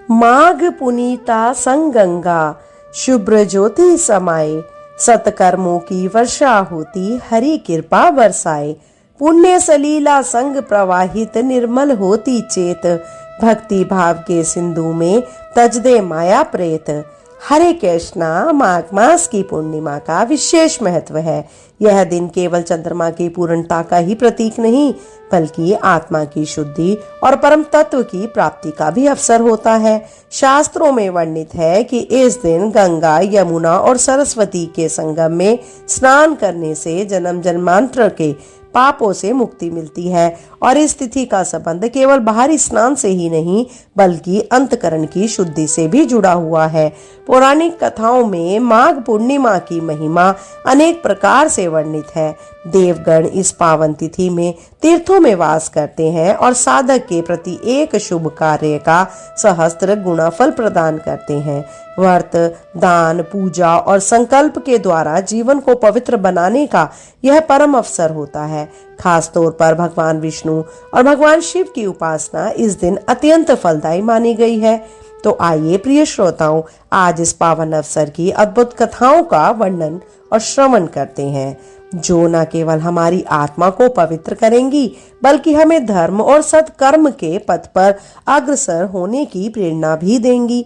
माघ पुनीता संगंगा, शुभ्र ज्योति समाये, सतकर्मों की वर्षा होती हरि कृपा बरसाए। पुण्य सलीला संग प्रवाहित निर्मल होती चेत, भक्ति भाव के सिंधु में तज दे माया प्रेत। हरे कृष्णा, माघ मास की पूर्णिमा का विशेष महत्व है। यह दिन केवल चंद्रमा की पूर्णता का ही प्रतीक नहीं, बल्कि आत्मा की शुद्धि और परम तत्व की प्राप्ति का भी अवसर होता है। शास्त्रों में वर्णित है कि इस दिन गंगा, यमुना और सरस्वती के संगम में स्नान करने से जन्म जन्मांतर के पापों से मुक्ति मिलती है। और इस तिथि का संबंध केवल बाहरी स्नान से ही नहीं, बल्कि अंतकरण की शुद्धि से भी जुड़ा हुआ है। पौराणिक कथाओं में माघ पूर्णिमा की महिमा अनेक प्रकार से वर्णित है। देवगण इस पावन तिथि में तीर्थों में वास करते हैं और साधक के प्रति एक शुभ कार्य का सहस्त्र गुना फल प्रदान करते हैं। व्रत, दान, पूजा और संकल्प के द्वारा जीवन को पवित्र बनाने का यह परम अवसर होता है। खास तौर पर भगवान विष्णु और भगवान शिव की उपासना इस दिन अत्यंत फलदायी मानी गई है। तो आइए प्रिय श्रोताओं, आज इस पावन अवसर की अद्भुत कथाओं का वर्णन और श्रवण करते हैं, जो न केवल हमारी आत्मा को पवित्र करेंगी, बल्कि हमें धर्म और सत्कर्म के पथ पर अग्रसर होने की प्रेरणा भी देंगी।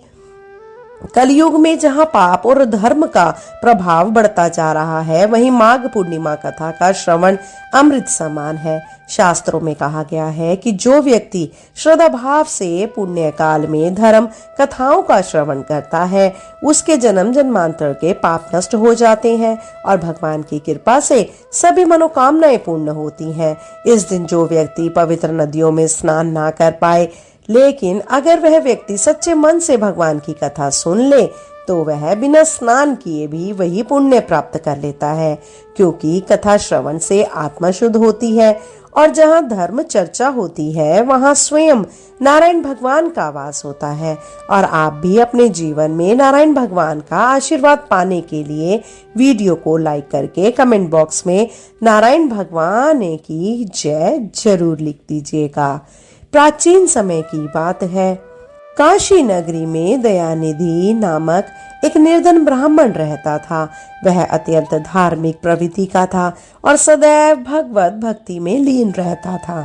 कलयुग में जहां पाप और धर्म का प्रभाव बढ़ता जा रहा है, वहीं माघ पूर्णिमा कथा का श्रवण अमृत समान है। शास्त्रों में कहा गया है कि जो व्यक्ति श्रद्धा भाव से पुण्य काल में धर्म कथाओं का श्रवण करता है, उसके जन्म जन्मांतर के पाप नष्ट हो जाते हैं और भगवान की कृपा से सभी मनोकामनाएं पूर्ण होती हैं। इस दिन जो व्यक्ति पवित्र नदियों में स्नान ना कर पाए, लेकिन अगर वह व्यक्ति सच्चे मन से भगवान की कथा सुन ले, तो वह बिना स्नान किए भी वही पुण्य प्राप्त कर लेता है, क्योंकि कथा श्रवण से आत्मा शुद्ध होती है और जहाँ धर्म चर्चा होती है, वहाँ स्वयं नारायण भगवान का वास होता है। और आप भी अपने जीवन में नारायण भगवान का आशीर्वाद पाने के लिए वीडियो को लाइक करके कमेंट बॉक्स में नारायण भगवान की जय जरूर लिख दीजिएगा। प्राचीन समय की बात है। काशी नगरी में दयानिधि नामक एक निर्धन ब्राह्मण रहता था। वह अत्यंत धार्मिक प्रवृत्ति का था और सदैव भगवत भक्ति में लीन रहता था,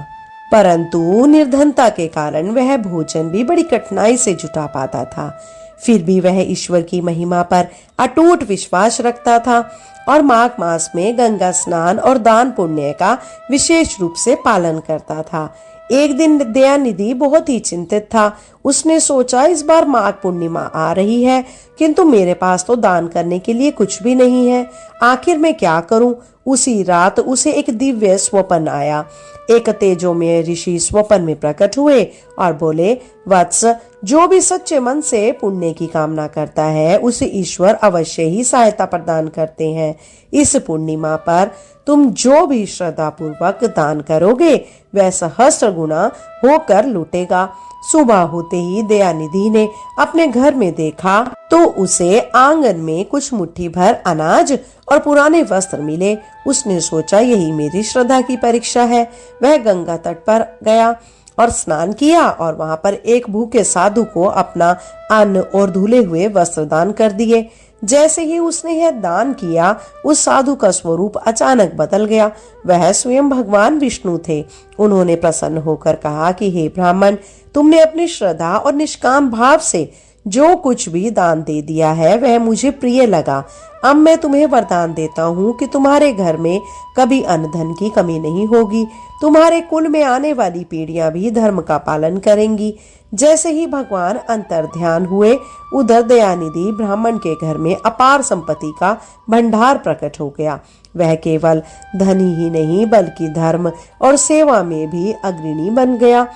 परंतु निर्धनता के कारण वह भोजन भी बड़ी कठिनाई से जुटा पाता था। फिर भी वह ईश्वर की महिमा पर अटूट विश्वास रखता था और माघ मास में गंगा स्नान और दान पुण्य का विशेष रूप से पालन करता था। एक दिन दयानिधि बहुत ही चिंतित था। उसने सोचा, इस बार माघ पूर्णिमा आ रही है, किंतु मेरे पास तो दान करने के लिए कुछ भी नहीं है। आखिर मैं क्या करूं? उसी रात उसे एक दिव्य स्वप्न आया। एक तेजोमय ऋषि स्वप्न में प्रकट हुए और बोले, वत्स, जो भी सच्चे मन से पुण्य की कामना करता है, उसे ईश्वर अवश्य ही सहायता प्रदान करते हैं। इस पूर्णिमा पर तुम जो भी श्रद्धा पूर्वक दान करोगे, वह सहस्त्र गुना होकर लौटेगा। सुबह होते ही दयानिधि ने अपने घर में देखा तो उसे आंगन में कुछ मुट्ठी भर अनाज और पुराने वस्त्र मिले। उसने सोचा, यही मेरी श्रद्धा की परीक्षा है। वह गंगा तट पर गया और स्नान किया और वहां पर एक भूखे साधु को अपना अन्न और धुले हुए वस्त्र दान कर दिए। जैसे ही उसने यह दान किया, उस साधु का स्वरूप अचानक बदल गया। वह स्वयं भगवान विष्णु थे। उन्होंने प्रसन्न होकर कहा कि हे ब्राह्मण, तुमने अपनी श्रद्धा और निष्काम भाव से जो कुछ भी दान दे दिया है, वह मुझे प्रिय लगा। अब मैं तुम्हें वरदान देता हूँ कि तुम्हारे घर में कभी अन्न धन की कमी नहीं होगी। तुम्हारे कुल में आने वाली पीढ़ियां भी धर्म का पालन करेंगी। जैसे ही भगवान अंतर्ध्यान हुए, उधर दयानिधि ब्राह्मण के घर में अपार संपत्ति का भंडार प्रकट हो गया। वह केवल धनी ही नहीं, बल्कि धर्म और सेवा में भी अग्रणी बन गया।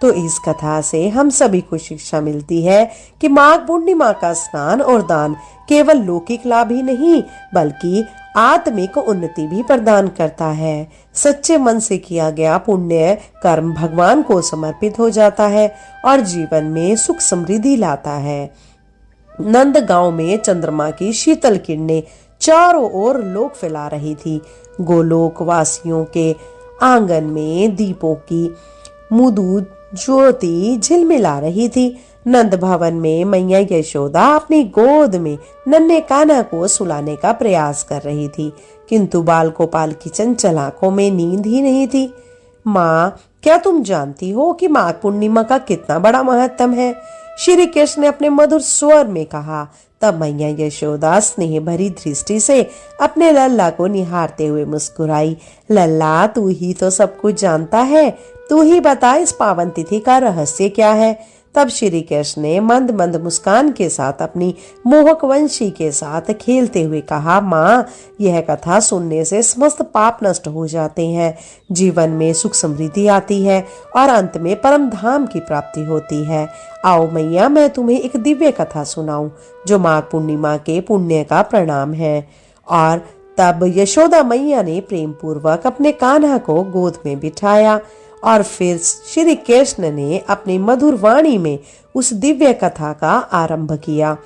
तो इस कथा से हम सभी को शिक्षा मिलती है कि माघ पूर्णिमा का स्नान और दान केवल लौकिक लाभ ही नहीं, बल्कि आत्मिक उन्नति भी प्रदान करता है। सच्चे मन से किया गया पुण्य कर्म भगवान को समर्पित हो जाता है और जीवन में सुख समृद्धि लाता है। नंद गांव में चंद्रमा की शीतल किरणें चारों ओर लोक फैला रही थी। गोलोक वासियों के आंगन में दीपों की मुदु ज्योति झिलमिला रही थी। नंद भवन में मैया यशोदा अपनी गोद में नन्हे कान्हा को सुलाने का प्रयास कर रही थी, किंतु बाल गोपाल की चंचल आंखों में नींद ही नहीं थी। माँ, क्या तुम जानती हो कि माघ पूर्णिमा का कितना बड़ा महत्व है? श्री कृष्ण ने अपने मधुर स्वर में कहा। तब मैया यशोदा स्नेह भरी दृष्टि से अपने लल्ला को निहारते हुए मुस्कुराई। लल्ला, तू ही तो सब कुछ जानता है, तू ही बता इस पावन तिथि का रहस्य क्या है? तब श्री कृष्ण ने मंद मंद मुस्कान के साथ अपनी मोहक वंशी के साथ खेलते हुए कहा, माँ, यह कथा सुनने से समस्त पाप नष्ट हो जाते हैं, जीवन में सुख समृद्धि आती है और अंत में परम धाम की प्राप्ति होती है। आओ मैया, मैं तुम्हें एक दिव्य कथा सुनाऊं जो माघ पूर्णिमा के पुण्य का प्रणाम है। और तब यशोदा मैया ने प्रेम पूर्वक अपने कान्हा को गोद में बिठाया और फिर श्री कृष्ण ने अपनी मधुर वाणी में उस दिव्य कथा का आरंभ किया।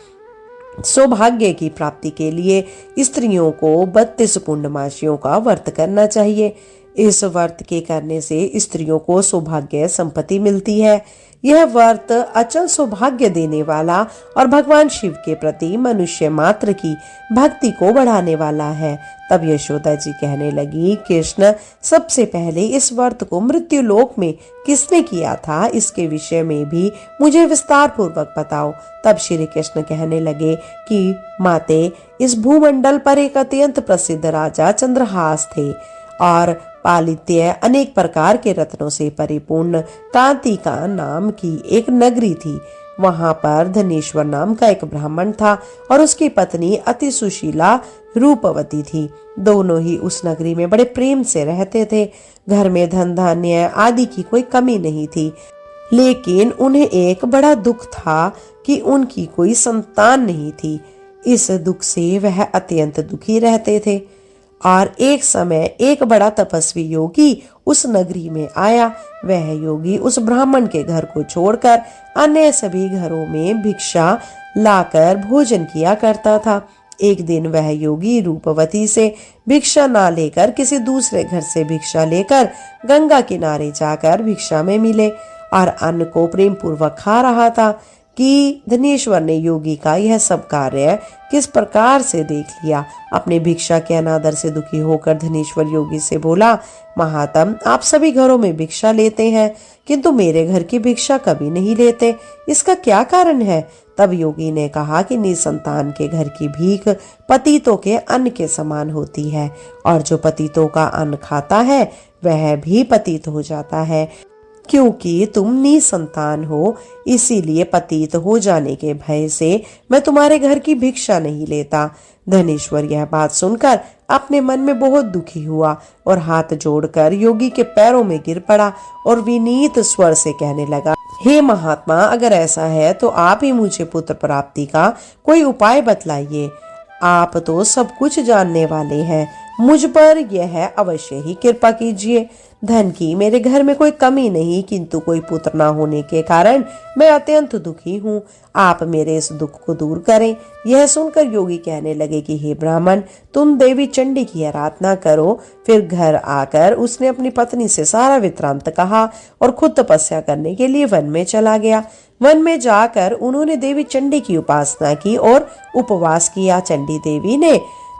सौभाग्य की प्राप्ति के लिए स्त्रियों को 32 पूर्णमासियों का व्रत करना चाहिए। इस व्रत के करने से स्त्रियों को सौभाग्य संपत्ति मिलती है। यह व्रत अचल सौभाग्य देने वाला और भगवान शिव के प्रति मनुष्य मात्र की भक्ति को बढ़ाने वाला है। तब यशोदा जी कहने लगी, कृष्ण, सबसे पहले इस व्रत को मृत्यु लोक में किसने किया था, इसके विषय में भी मुझे विस्तार पूर्वक बताओ। तब श्री कृष्ण कहने लगे कि माते, इस भूमंडल पर एक अत्यंत प्रसिद्ध राजा चंद्रहास थे और पालित्य अनेक प्रकार के रत्नों से परिपूर्ण कांतिका नाम की एक नगरी थी। वहां पर धनेश्वर नाम का एक ब्राह्मण था और उसकी पत्नी अति सुशीला रूपवती थी। दोनों ही उस नगरी में बड़े प्रेम से रहते थे। घर में धन धान्य आदि की कोई कमी नहीं थी, लेकिन उन्हें एक बड़ा दुख था कि उनकी कोई संतान नहीं थी। इस दुख से वह अत्यंत दुखी रहते थे। और एक समय एक बड़ा तपस्वी योगी उस नगरी में आया। वह योगी उस ब्राह्मण के घर को छोड़कर अन्य सभी घरों में भिक्षा लाकर भोजन किया करता था। एक दिन वह योगी रूपवती से भिक्षा ना लेकर किसी दूसरे घर से भिक्षा लेकर गंगा किनारे जाकर भिक्षा में मिले और अन्न को प्रेम पूर्वक खा रहा था कि धनेश्वर ने योगी का यह सब कार्य किस प्रकार से देख लिया। अपने भिक्षा के अनादर से दुखी होकर धनेश्वर योगी से बोला, महात्म, आप सभी घरों में भिक्षा लेते हैं, किंतु मेरे घर की भिक्षा कभी नहीं लेते, इसका क्या कारण है? तब योगी ने कहा कि निसंतान के घर की भीख पतितों के अन्न के समान होती है और जो पतितों का अन्न खाता है वह भी पतित हो जाता है। क्योंकि तुम निसंतान हो, इसीलिए पतित हो जाने के भय से मैं तुम्हारे घर की भिक्षा नहीं लेता। धनेश्वर यह बात सुनकर अपने मन में बहुत दुखी हुआ और हाथ जोड़कर योगी के पैरों में गिर पड़ा और विनीत स्वर से कहने लगा, हे महात्मा, अगर ऐसा है तो आप ही मुझे पुत्र प्राप्ति का कोई उपाय बतलाइए। आप तो सब कुछ जानने वाले हैं, मुझ पर यह अवश्य ही कृपा कीजिए। धन की मेरे घर में कोई कमी नहीं, किंतु कोई पुत्र न होने के कारण मैं अत्यंत दुखी हूँ। आप मेरे इस दुख को दूर करें। यह सुनकर योगी कहने लगे कि हे ब्राह्मण, तुम देवी चंडी की आराधना करो। फिर घर आकर उसने अपनी पत्नी से सारा वृत्तांत कहा और खुद तपस्या करने के लिए वन में चला गया। वन में जाकर उन्होंने देवी चंडी की उपासना की और उपवास किया। चंडी देवी ने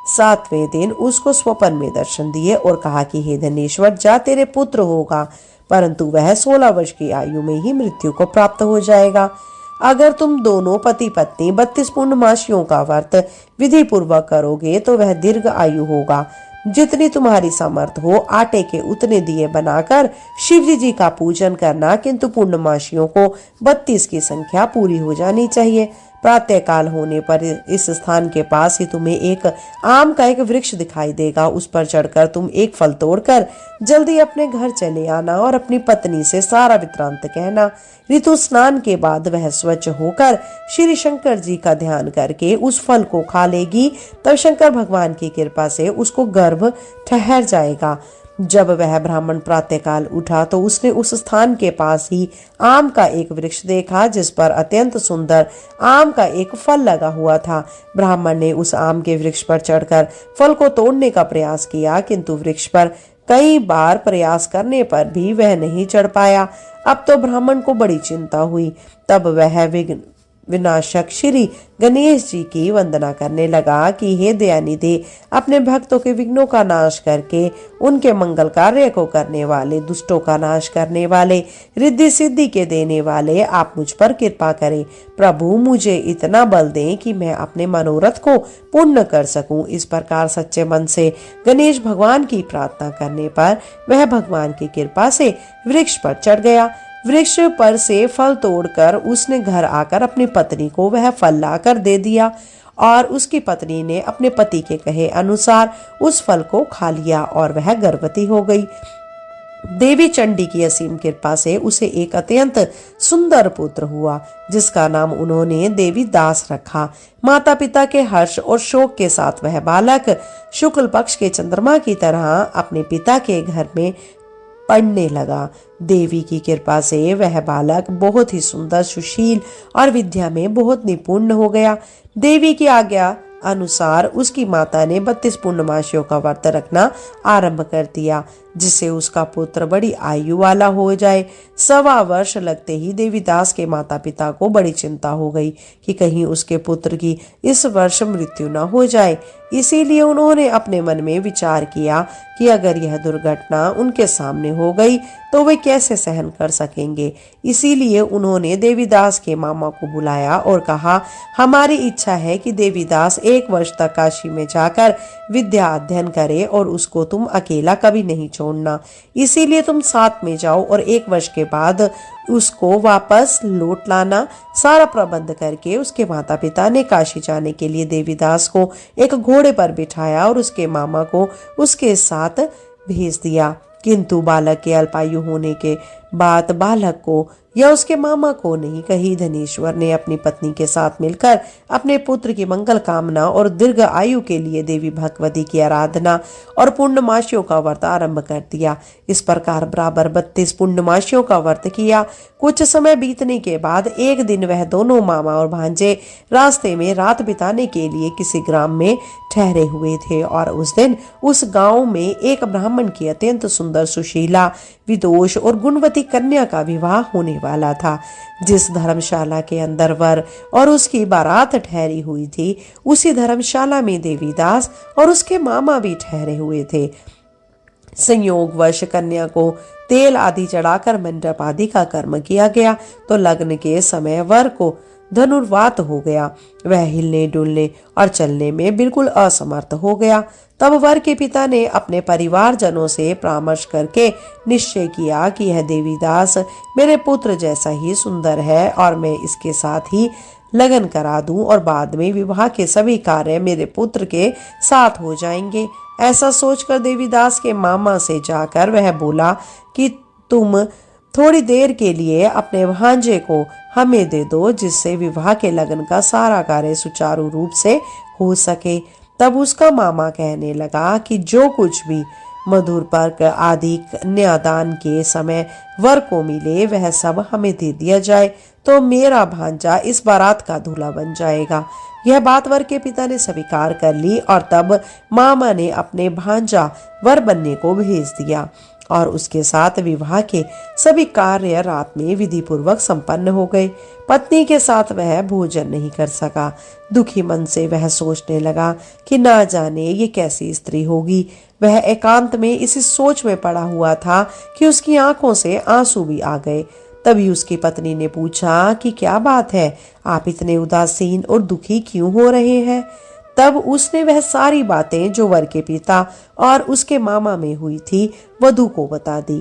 7वें दिन उसको स्वप्न में दर्शन दिए और कहा कि हे धनेश्वर, जा, तेरे पुत्र होगा, परंतु वह 16 वर्ष की आयु में ही मृत्यु को प्राप्त हो जाएगा। अगर तुम दोनों पति पत्नी 32 पूर्णमासियों का व्रत विधि पूर्वक करोगे तो वह दीर्घ आयु होगा। जितनी तुम्हारी सामर्थ हो आटे के उतने दिए बनाकर शिव जी का पूजन करना, किंतु पूर्णमासियों को 32 की संख्या पूरी हो जानी चाहिए। प्रातः काल होने पर इस स्थान के पास ही तुम्हें एक आम का एक वृक्ष दिखाई देगा। उस पर चढ़कर तुम एक फल तोड़कर जल्दी अपने घर चले आना और अपनी पत्नी से सारा वृत्तांत कहना। ऋतु स्नान के बाद वह स्वच्छ होकर श्री शंकर जी का ध्यान करके उस फल को खा लेगी। तब शंकर भगवान की कृपा से उसको गर्भ ठहर जाएगा। जब वह ब्राह्मण प्रातःकाल उठा तो उसने उस स्थान के पास ही आम का एक वृक्ष देखा जिस पर अत्यंत सुंदर आम का एक फल लगा हुआ था। ब्राह्मण ने उस आम के वृक्ष पर चढ़कर फल को तोड़ने का प्रयास किया, किंतु वृक्ष पर कई बार प्रयास करने पर भी वह नहीं चढ़ पाया। अब तो ब्राह्मण को बड़ी चिंता हुई। तब वह विघ्न विनाशक श्री गणेश जी की वंदना करने लगा कि हे दयानिधि, अपने भक्तों के विघ्नों का नाश करके उनके मंगल कार्य को करने वाले, दुष्टों का नाश करने वाले, रिद्धि सिद्धि के देने वाले, आप मुझ पर कृपा करें। प्रभु, मुझे इतना बल दें कि मैं अपने मनोरथ को पूर्ण कर सकूं। इस प्रकार सच्चे मन से गणेश भगवान की प्रार्थना करने पर वह भगवान की कृपा से वृक्ष पर चढ़ गया। वृक्ष पर से फल तोड़कर उसने घर आकर अपनी पत्नी को वह फल लाकर दे दिया और उसकी पत्नी ने अपने पति के कहे अनुसार उस फल को खा लिया और वह गर्भवती हो गई। देवी चंडी की असीम कृपा से उसे एक अत्यंत सुंदर पुत्र हुआ, जिसका नाम उन्होंने देवी दास रखा। माता पिता के हर्ष और शोक के साथ वह बालक शुक्ल पक्ष के चंद्रमा की तरह अपने पिता के घर में पढ़ने लगा। देवी की कृपा से वह बालक बहुत ही सुंदर, सुशील और विद्या में बहुत निपुण हो गया। देवी की आज्ञा अनुसार उसकी माता ने 32 पूर्णमासियों का व्रत रखना आरंभ कर दिया, जिससे उसका पुत्र बड़ी आयु वाला हो जाए। 1.25 वर्ष लगते ही देवीदास के माता पिता को बड़ी चिंता हो गई कि कहीं उसके पुत्र की इस वर्ष मृत्यु न हो जाए। इसीलिए उन्होंने अपने मन में विचार किया कि अगर यह दुर्घटना उनके सामने हो गई तो वे कैसे सहन कर सकेंगे। इसीलिए उन्होंने देवीदास के मामा को बुलाया और कहा, हमारी इच्छा है कि देवीदास 1 वर्ष तक काशी में जाकर विद्या अध्ययन करे और उसको तुम अकेला कभी नहीं छोड़ना। इसीलिए तुम साथ में जाओ और 1 वर्ष के बाद उसको वापस लौट लाना। सारा प्रबंध करके उसके माता पिता ने काशी जाने के लिए देवीदास को एक घोड़े पर बिठाया और उसके मामा को उसके साथ भेज दिया। किंतु बालक के अल्पायु होने के बात बालक को या उसके मामा को नहीं कही। धनेश्वर ने अपनी पत्नी के साथ मिलकर अपने पुत्र की मंगल कामना और दीर्घ आयु के लिए देवी भगवती की आराधना और पूर्णमासियों का व्रत आरंभ कर दिया। इस प्रकार बराबर 32 पूर्णमासियों का व्रत किया। कुछ समय बीतने के बाद एक दिन वह दोनों मामा और भांजे रास्ते में रात बिताने के लिए किसी ग्राम में ठहरे हुए थे और उस दिन उस गांव में एक ब्राह्मण की अत्यंत सुंदर, सुशीला, विदोष और गुणवती कन्या का विवाह होने वाला था। जिस धर्मशाला के अंदर वर और उसकी बारात ठहरी हुई थी, उसी धर्मशाला में देवीदास और उसके मामा भी ठहरे हुए थे। संयोगवश कन्या को तेल आदि चढ़ाकर मंडप आदि का कर्म किया गया तो लग्न के समय वर को धनुर्वात हो गया। वह हिलने डुलने और चलने में बिल्कुल असमर्थ हो गया। तब वर के पिता ने अपने परिवारजनों से परामर्श करके निश्चय किया कि यह देवीदास मेरे पुत्र जैसा ही सुंदर है और मैं इसके साथ ही लगन करा दूं और बाद में विवाह के सभी कार्य मेरे पुत्र के साथ हो जाएंगे। ऐसा सोचकर देवीदास के मामा से जाकर वह बोला कि तुम थोड़ी देर के लिए अपने भांजे को हमें दे दो, जिससे विवाह के लगन का सारा कार्य सुचारू रूप से हो सके। तब उसका मामा कहने लगा कि जो कुछ भी मधुर पर्क आदि कन्यादान के समय वर को मिले वह सब हमें दे दिया जाए तो मेरा भांजा इस बारात का दूल्हा बन जाएगा। यह बात वर के पिता ने स्वीकार कर ली और तब मामा ने अपने भांजा वर बनने को भेज दिया और उसके साथ विवाह के सभी कार्य रात में विधि पूर्वक संपन्न हो गए। पत्नी के साथ वह भोजन नहीं कर सका। दुखी मन से वह सोचने लगा कि ना जाने ये कैसी स्त्री होगी। वह एकांत में इसी सोच में पड़ा हुआ था कि उसकी आंखों से आंसू भी आ गए। तभी उसकी पत्नी ने पूछा कि क्या बात है, आप इतने उदासीन और दुखी क्यों हो रहे हैं। तब उसने वह सारी बातें जो वर के पिता और उसके मामा में हुई थी वधू को बता दी।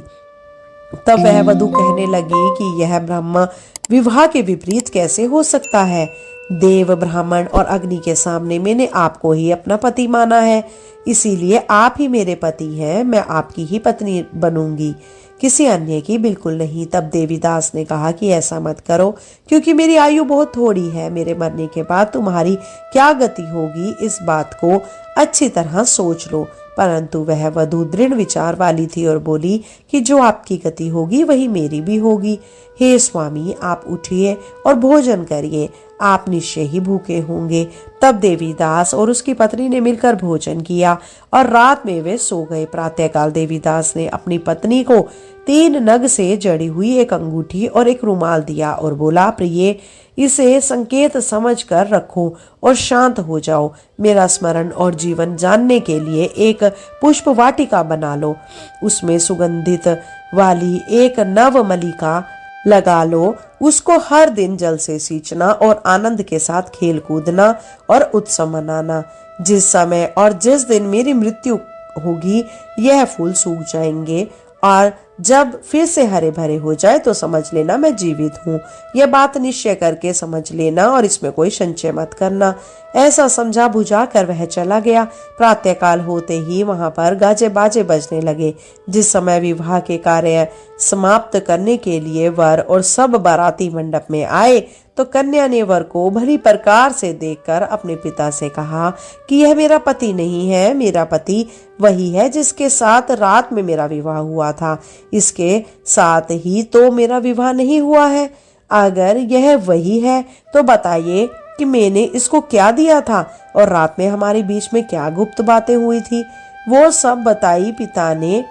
तब वह वधू कहने लगी कि यह ब्रह्म विवाह के विपरीत कैसे हो सकता है। देव, ब्राह्मण और अग्नि के सामने मैंने आपको ही अपना पति माना है, इसीलिए आप ही मेरे पति हैं। मैं आपकी ही पत्नी बनूंगी, किसी अन्य की बिल्कुल नहीं। तब देवीदास ने कहा कि ऐसा मत करो, क्योंकि मेरी आयु बहुत थोड़ी है। मेरे मरने के बाद तुम्हारी क्या गति होगी, इस बात को अच्छी तरह सोच लो। परंतु वह वधू दृढ़ विचार वाली थी और बोली कि जो आपकी गति होगी वही मेरी भी होगी। हे स्वामी, आप उठिए और भोजन करिए, आप निश्चय ही भूखे होंगे। तब देवीदास और उसकी पत्नी ने मिलकर भोजन किया और रात में वे सो गए। प्रातःकाल देवीदास ने अपनी पत्नी को 3 नग से जड़ी हुई एक अंगूठी और एक रुमाल दिया और बोला, प्रिय, इसे संकेत समझ कर रखो और शांत हो जाओ। मेरा स्मरण और जीवन जानने के लिए एक पुष्प वाटिका बना लो, उसमें सुगंधित वाली एक नव मलिका लगा लो, उसको हर दिन जल से सींचना और आनंद के साथ खेल कूदना और उत्सव मनाना। जिस समय और जिस दिन मेरी मृत्यु होगी यह फूल सूख जाएंगे और जब फिर से हरे भरे हो जाए तो समझ लेना मैं जीवित हूँ। यह बात निश्चय करके समझ लेना और इसमें कोई संशय मत करना। ऐसा समझा बुझा कर वह चला गया। प्रातःकाल होते ही वहां पर गाजे बाजे बजने लगे। जिस समय विवाह के कार्य समाप्त करने के लिए वर और सब बाराती मंडप में आए तो कन्या ने वर को भली प्रकार से देखकर अपने पिता से कहा कि यह मेरा पति नहीं है, मेरा पति वही है जिसके साथ रात में मेरा विवाह हुआ था। इसके साथ ही तो मेरा विवाह नहीं हुआ है। अगर यह वही है तो बताइए कि मैंने इसको क्या दिया था और रात में हमारे बीच में क्या गुप्त बातें हुई थी। वो सब बताई। पिता ने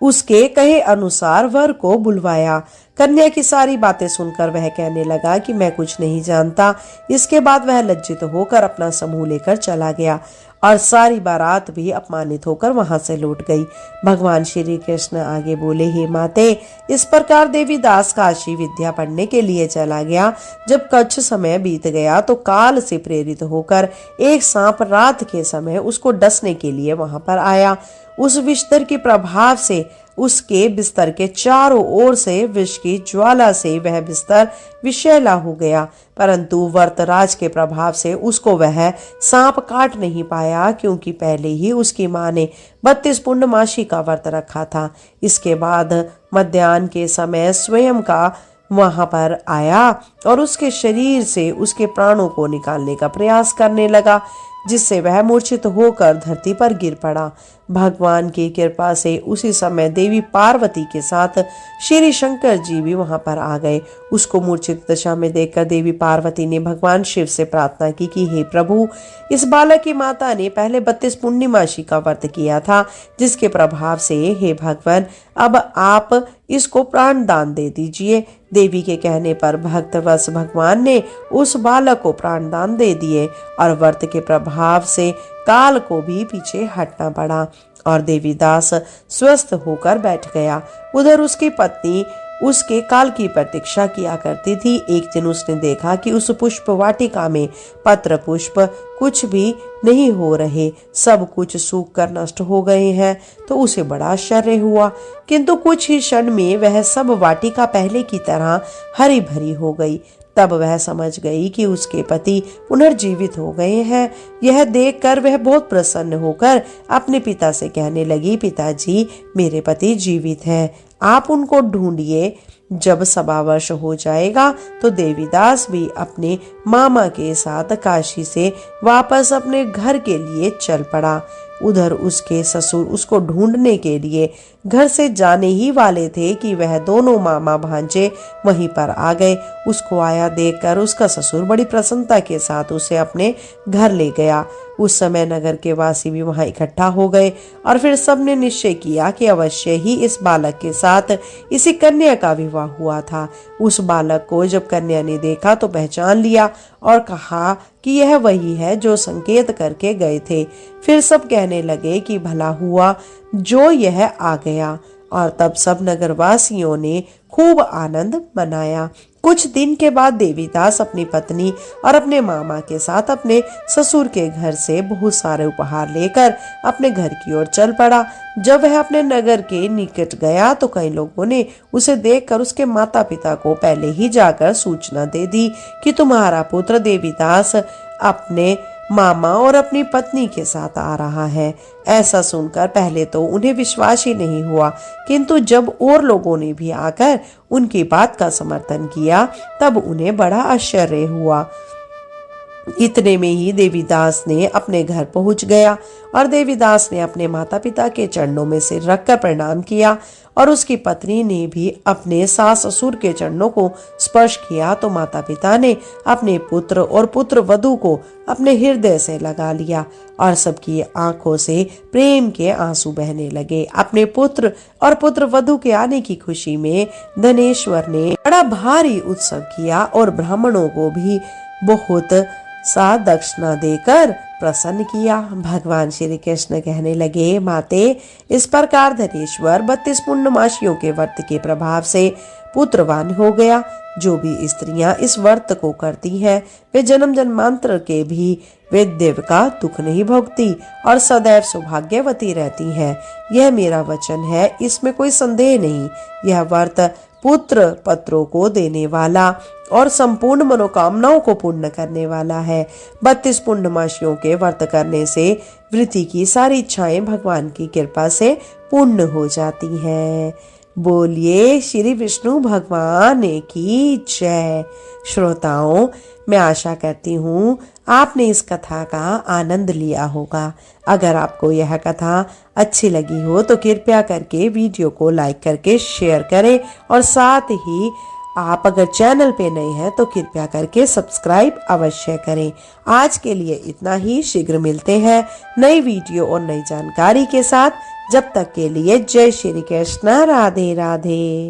उसके कहे अनुसार वर को बुलवाया। कन्या की सारी बातें सुनकर वह कहने लगा कि मैं कुछ नहीं जानता। इसके बाद वह लज्जित होकर अपना समूह लेकर चला गया और सारी बारात भी अपमानित होकर वहां से लौट गई। भगवान श्री कृष्ण आगे बोले, हे माते, इस प्रकार देवीदास काशी विद्या पढ़ने के लिए चला गया। जब कुछ समय बीत गया तो काल से प्रेरित होकर एक सांप रात के समय उसको डसने के लिए वहां पर आया। उस विषधर के प्रभाव से उसके बिस्तर के चारों ओर से विष की ज्वाला से वह बिस्तर विषैला हो गया, परंतु वर्तराज के प्रभाव से उसको वह सांप काट नहीं पाया, क्योंकि पहले ही उसकी मां ने 32 पूर्णमासी का व्रत रखा था। इसके बाद मध्याह्न के समय स्वयं का वहां पर आया और उसके शरीर से उसके प्राणों को निकालने का प्रयास करने लगा, जिससे वह मूर्छित होकर धरती पर गिर पड़ा। भगवान की कृपा से उसी समय देवी पार्वती के साथ श्री शंकर जी भी वहां पर आ गए। उसको मूर्छित दशा में देखकर देवी पार्वती ने भगवान शिव से प्रार्थना की कि हे प्रभु, इस बालक की माता ने पहले 32 पूर्णिमासी का व्रत किया था, जिसके प्रभाव से हे भगवान अब आप इसको प्राण दान दे दीजिए। देवी के कहने पर भक्तवश भगवान ने उस बालक को प्राण दान दे दिए और व्रत के प्रभाव से काल को भी पीछे हटना पड़ा और देवीदास स्वस्थ होकर बैठ गया। उधर उसकी पत्नी उसके काल की प्रतीक्षा किया करती थी। एक दिन उसने देखा कि उस पुष्प वाटिका में पत्र पुष्प कुछ भी नहीं हो रहे, सब कुछ सूख कर नष्ट हो गए हैं। तो उसे बड़ा आश्चर्य हुआ, किंतु कुछ ही क्षण में वह सब वाटिका पहले की तरह हरी भरी हो गई। तब वह समझ गई कि उसके पति पुनर्जीवित हो गए हैं। यह देखकर वह बहुत प्रसन्न होकर अपने पिता से कहने लगी, पिताजी, मेरे पति जीवित हैं, आप उनको ढूंढिए। जब 1.25 वर्ष हो जाएगा तो देवीदास भी अपने मामा के साथ काशी से वापस अपने घर के लिए चल पड़ा। उधर उसके ससुर उसको ढूंढने के लिए घर से जाने ही वाले थे कि वह दोनों मामा भांजे वहीं पर आ गए। उसको आया देखकर उसका ससुर बड़ी प्रसन्नता के साथ उसे अपने घर ले गया। उस समय नगर के वासी भी वहां इकट्ठा हो गए और फिर सबने निश्चय किया कि अवश्य ही इस बालक के साथ इसी कन्या का विवाह हुआ था। उस बालक को जब कन्या ने देखा तो पहचान लिया और कहा कि यह वही है जो संकेत करके गए थे। फिर सब कहने लगे कि भला हुआ जो यह आ गया, और तब सब नगरवासियों ने खूब आनंद मनाया। कुछ दिन के बाद देवीदास अपनी पत्नी और अपने मामा के साथ अपने ससुर के घर से बहुत सारे उपहार लेकर अपने घर की ओर चल पड़ा। जब वह अपने नगर के निकट गया तो कई लोगों ने उसे देखकर उसके माता पिता को पहले ही जाकर सूचना दे दी कि तुम्हारा पुत्र देवीदास अपने मामा और अपनी पत्नी के साथ आ रहा है। ऐसा सुनकर पहले तो उन्हें विश्वास ही नहीं हुआ, किंतु जब और लोगों ने भी आकर उनकी बात का समर्थन किया तब उन्हें बड़ा आश्चर्य हुआ। इतने में ही देवीदास ने अपने घर पहुंच गया और देवीदास ने अपने माता पिता के चरणों में सिर रखकर प्रणाम किया और उसकी पत्नी ने भी अपने सास ससुर के चरणों को स्पर्श किया तो माता पिता ने अपने पुत्र और पुत्र वधू को अपने हृदय से लगा लिया और सबकी आंखों से प्रेम के आंसू बहने लगे। अपने पुत्र और पुत्र वधू के आने की खुशी में धनेश्वर ने बड़ा भारी उत्सव किया और ब्राह्मणों को भी बहुत सा दक्षिणा देकर प्रसन्न किया। भगवान श्री कृष्ण कहने लगे, माते, इस प्रकार धनेश्वर 32 पूर्णमासियों के व्रत के प्रभाव से पुत्रवान हो गया। जो भी स्त्रियां इस व्रत को करती हैं वे जन्म जन्मांतर के भी वेद्यव का दुख नहीं भोगती और सदैव सौभाग्यवती रहती हैं। यह मेरा वचन है, इसमें कोई संदेह नहीं। यह व्रत पुत्र पत्रों को देने वाला और संपूर्ण मनोकामनाओं को पूर्ण करने वाला है। 32 पूर्णमासियों के व्रत करने से वृत्ति की सारी इच्छाएं भगवान की कृपा से पूर्ण हो जाती हैं। बोलिए श्री विष्णु भगवान की जय। श्रोताओं, मैं आशा करती हूँ आपने इस कथा का आनंद लिया होगा। अगर आपको यह कथा अच्छी लगी हो तो कृपया करके वीडियो को लाइक करके शेयर करें और साथ ही आप अगर चैनल पे नए हैं तो कृपया करके सब्सक्राइब अवश्य करें। आज के लिए इतना ही। शीघ्र मिलते हैं नई वीडियो और नई जानकारी के साथ। जब तक के लिए जय श्री कृष्ण। राधे राधे।